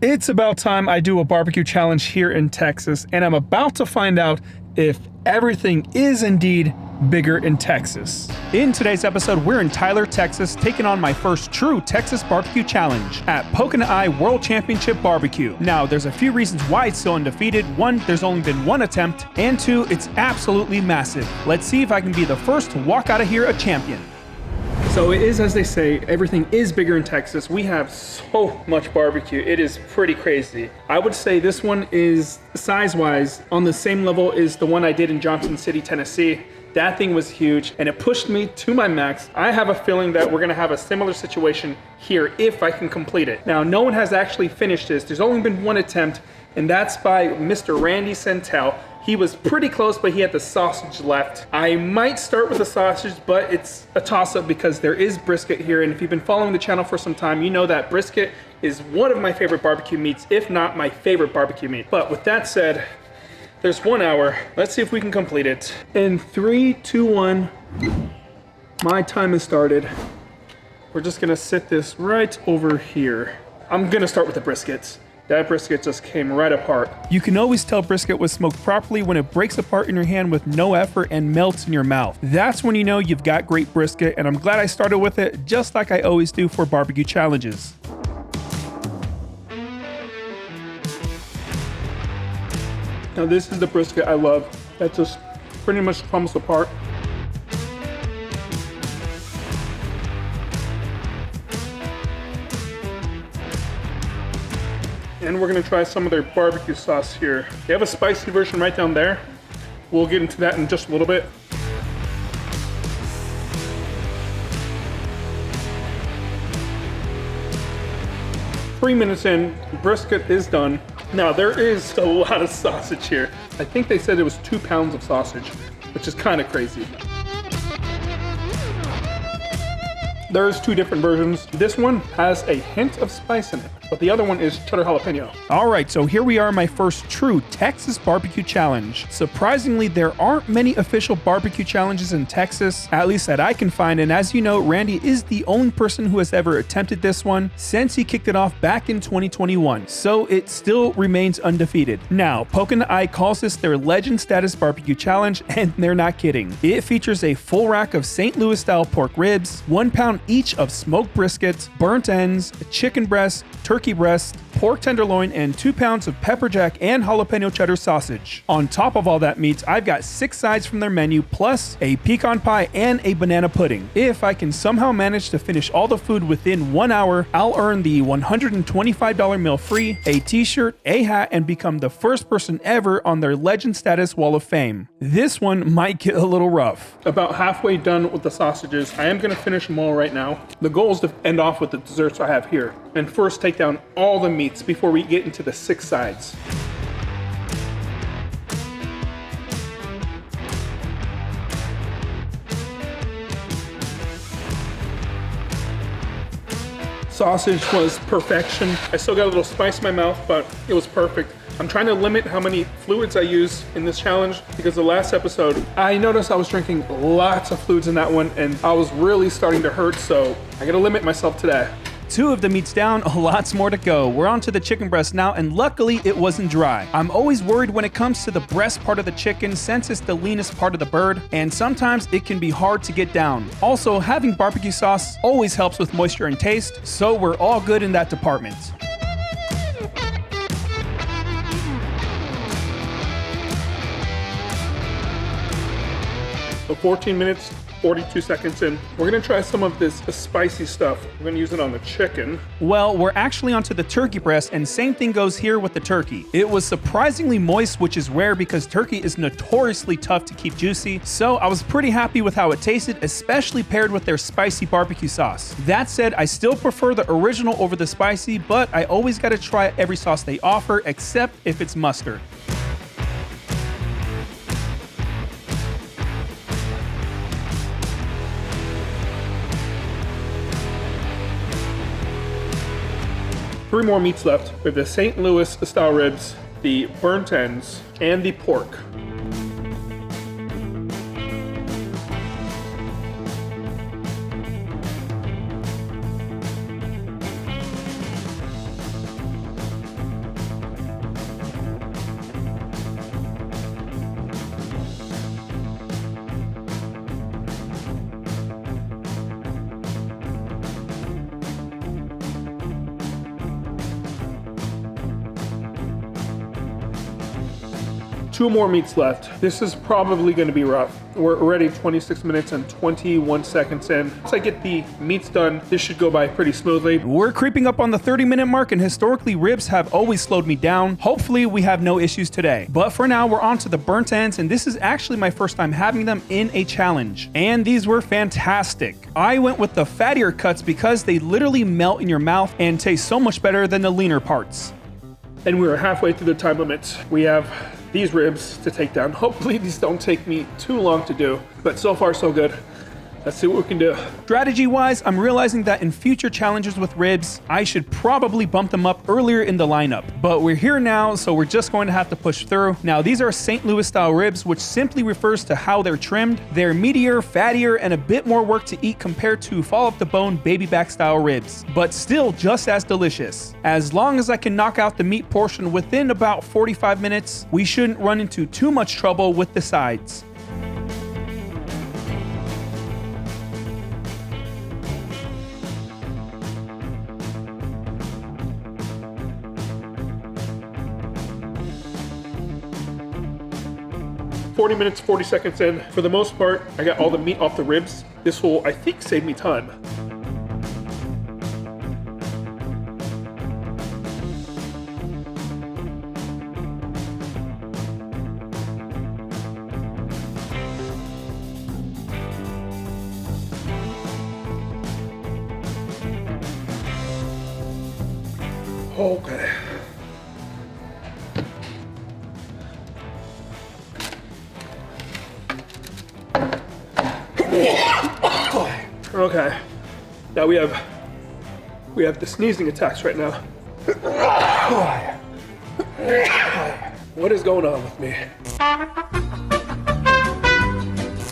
It's about time I do a barbecue challenge here in Texas, and I'm about to find out if everything is indeed bigger in Texas. In today's episode, we're in Tyler, Texas, taking on my first true Texas barbecue challenge at Pecan World Championship Barbecue. Now, there's a few reasons why it's still undefeated. One, there's only been one attempt, and two, it's absolutely massive. Let's see if I can be the first to walk out of here a champion. So it is, as they say, everything is bigger in Texas. We have so much barbecue. It is pretty crazy. I would say this one is, size-wise, on the same level as the one I did in Johnson City, Tennessee. That thing was huge, and it pushed me to my max. I have a feeling that we're gonna have a similar situation here if I can complete it. Now, no one has actually finished this. There's only been one attempt, and that's by Mr. Randy Centel. He was pretty close, but he had the sausage left. I might start with the sausage, but it's a toss-up because there is brisket here, and if you've been following the channel for some time, you know that brisket is one of my favorite barbecue meats, if not my favorite barbecue meat. But with that said, there's 1 hour. Let's see if we can complete it. In 3, 2, 1, my time has started. We're just gonna sit this right over here. I'm gonna start with the briskets. That brisket just came right apart. You can always tell brisket was smoked properly when it breaks apart in your hand with no effort and melts in your mouth. That's when you know you've got great brisket, and I'm glad I started with it just like I always do for barbecue challenges. Now this is the brisket I love. That just pretty much comes apart. And we're gonna try some of their barbecue sauce here. They have a spicy version right down there. We'll get into that in just a little bit. Three minutes in, brisket is done. Now there is a lot of sausage here. I think they said it was 2 pounds of sausage, which is kind of crazy. There's 2 different versions. This one has a hint of spice in it, but the other one is cheddar jalapeno. All right, so here we are, my first true Texas barbecue challenge. Surprisingly, there aren't many official barbecue challenges in Texas, at least that I can find, and as you know, Randy is the only person who has ever attempted this one since he kicked it off back in 2021, so it still remains undefeated. Now, Pecan calls this their legend status barbecue challenge, and they're not kidding. It features a full rack of St. Louis style pork ribs, 1 pound each of smoked briskets, burnt ends, chicken breast, turkey breast, pork tenderloin, and 2 pounds of pepper jack and jalapeno cheddar sausage. On top of all that meat, I've got 6 sides from their menu, plus a pecan pie and a banana pudding. If I can somehow manage to finish all the food within 1 hour, I'll earn the $125 meal free, a t-shirt, a hat, and become the first person ever on their legend status wall of fame. This one might get a little rough. About halfway done with the sausages. I am gonna finish them all right now. The goal is to end off with the desserts I have here, and first take down all the meats before we get into the 6 sides. Sausage was perfection. I still got a little spice in my mouth, but it was perfect. I'm trying to limit how many fluids I use in this challenge because the last episode, I noticed I was drinking lots of fluids in that one and I was really starting to hurt, so I gotta limit myself to that. 2 of the meats down, lots more to go. We're on to the chicken breast now, and luckily it wasn't dry. I'm always worried when it comes to the breast part of the chicken since it's the leanest part of the bird, and sometimes it can be hard to get down. Also, having barbecue sauce always helps with moisture and taste, so we're all good in that department. So 14 minutes, 42 seconds in. We're gonna try some of this spicy stuff. We're gonna use it on the chicken. Well, we're actually onto the turkey breast, and same thing goes here with the turkey. It was surprisingly moist, which is rare because turkey is notoriously tough to keep juicy, so I was pretty happy with how it tasted, especially paired with their spicy barbecue sauce. That said, I still prefer the original over the spicy, but I always gotta try every sauce they offer, except if it's mustard. Three more meats left. We have the St. Louis style ribs, the burnt ends, and the pork. 2 more meats left. This is probably gonna be rough. We're already 26 minutes and 21 seconds in. Once I get the meats done, this should go by pretty smoothly. We're creeping up on the 30-minute mark, and historically, ribs have always slowed me down. Hopefully, we have no issues today. But for now, we're on to the burnt ends, and this is actually my first time having them in a challenge. And these were fantastic. I went with the fattier cuts because they literally melt in your mouth and taste so much better than the leaner parts. And we are halfway through the time limit. We have these ribs to take down. Hopefully these don't take me too long to do, but so far so good. Let's see what we can do. Strategy-wise, I'm realizing that in future challenges with ribs, I should probably bump them up earlier in the lineup. But we're here now, so we're just going to have to push through. Now, these are St. Louis style ribs, which simply refers to how they're trimmed. They're meatier, fattier, and a bit more work to eat compared to fall off the bone baby back style ribs, but still just as delicious. As long as I can knock out the meat portion within about 45 minutes, we shouldn't run into too much trouble with the sides. "40 minutes, 40 seconds in. For the most part, I got all the meat off the ribs. This will, I think, save me time. Okay. Okay, now we have the sneezing attacks right now. What is going on with me?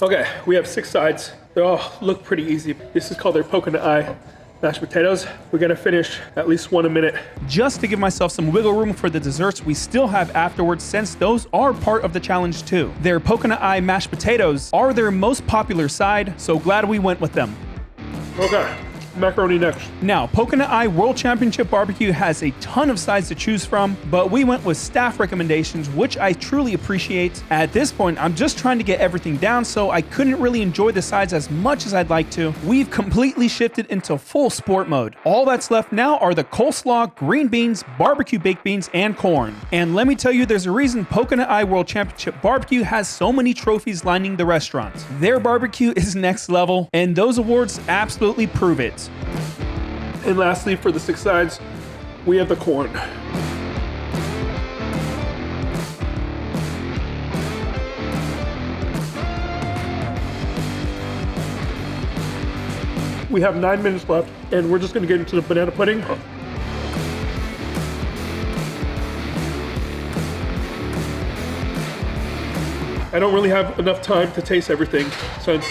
Okay, we have 6 sides. They all look pretty easy. This is called their coconut eye mashed potatoes. We're gonna finish at least one a minute. Just to give myself some wiggle room for the desserts we still have afterwards, since those are part of the challenge too. Their coconut eye mashed potatoes are their most popular side, so glad we went with them. Okay, macaroni next. Now, Coconut Eye World Championship Barbecue has a ton of sides to choose from, but we went with staff recommendations, which I truly appreciate. At this point, I'm just trying to get everything down, so I couldn't really enjoy the sides as much as I'd like to. We've completely shifted into full sport mode. All that's left now are the coleslaw, green beans, barbecue baked beans, and corn. And let me tell you, there's a reason Coconut Eye World Championship Barbecue has so many trophies lining the restaurant. Their barbecue is next level, and those awards absolutely prove it. And lastly, for the 6 sides, we have the corn. We have 9 minutes left, and we're just gonna get into the banana pudding. I don't really have enough time to taste everything since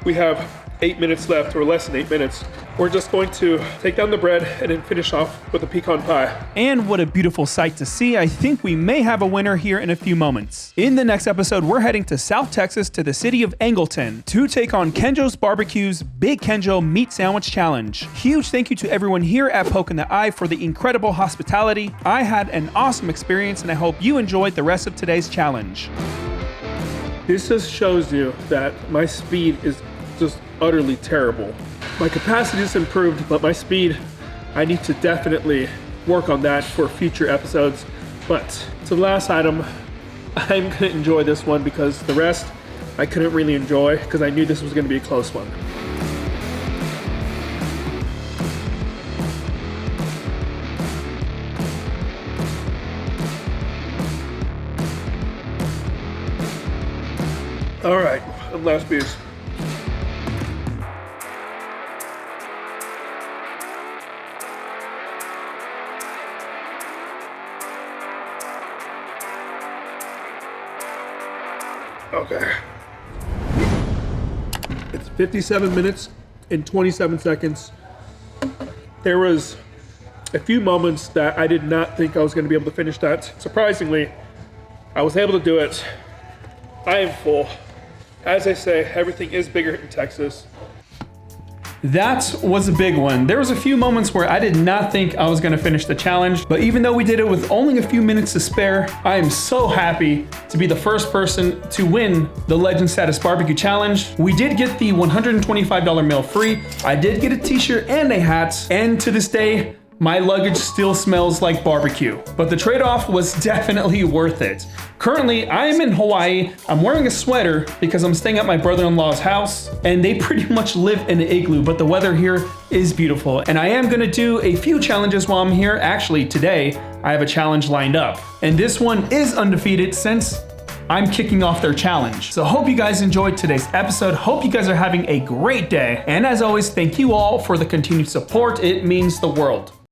we have 8 minutes left, or less than 8 minutes. We're just going to take down the bread and then finish off with a pecan pie. And what a beautiful sight to see. I think we may have a winner here in a few moments. In the next episode, we're heading to South Texas to the city of Angleton to take on Kenjo's Barbecue's Big Kenjo Meat Sandwich Challenge. Huge thank you to everyone here at Poke in the Eye for the incredible hospitality. I had an awesome experience, and I hope you enjoyed the rest of today's challenge. This just shows you that my speed is just utterly terrible. My capacity is improved, but my speed, I need to definitely work on that for future episodes. But to the last item, I'm gonna enjoy this one because the rest I couldn't really enjoy because I knew this was gonna be a close one. All right, last piece. Okay. It's 57 minutes and 27 seconds. There was a few moments that I did not think I was going to be able to finish that. Surprisingly, I was able to do it. I am full. As I say, everything is bigger in Texas. That was a big one. There was a few moments where I did not think I was gonna finish the challenge, but even though we did it with only a few minutes to spare, I am so happy to be the first person to win the Legend Status Barbecue Challenge. We did get the $125 meal free. I did get a t-shirt and a hat, and to this day, my luggage still smells like barbecue, but the trade-off was definitely worth it. Currently, I am in Hawaii. I'm wearing a sweater because I'm staying at my brother-in-law's house, and they pretty much live in an igloo, but the weather here is beautiful. And I am gonna do a few challenges while I'm here. Actually, today, I have a challenge lined up, and this one is undefeated since I'm kicking off their challenge. So hope you guys enjoyed today's episode. Hope you guys are having a great day. And as always, thank you all for the continued support. It means the world.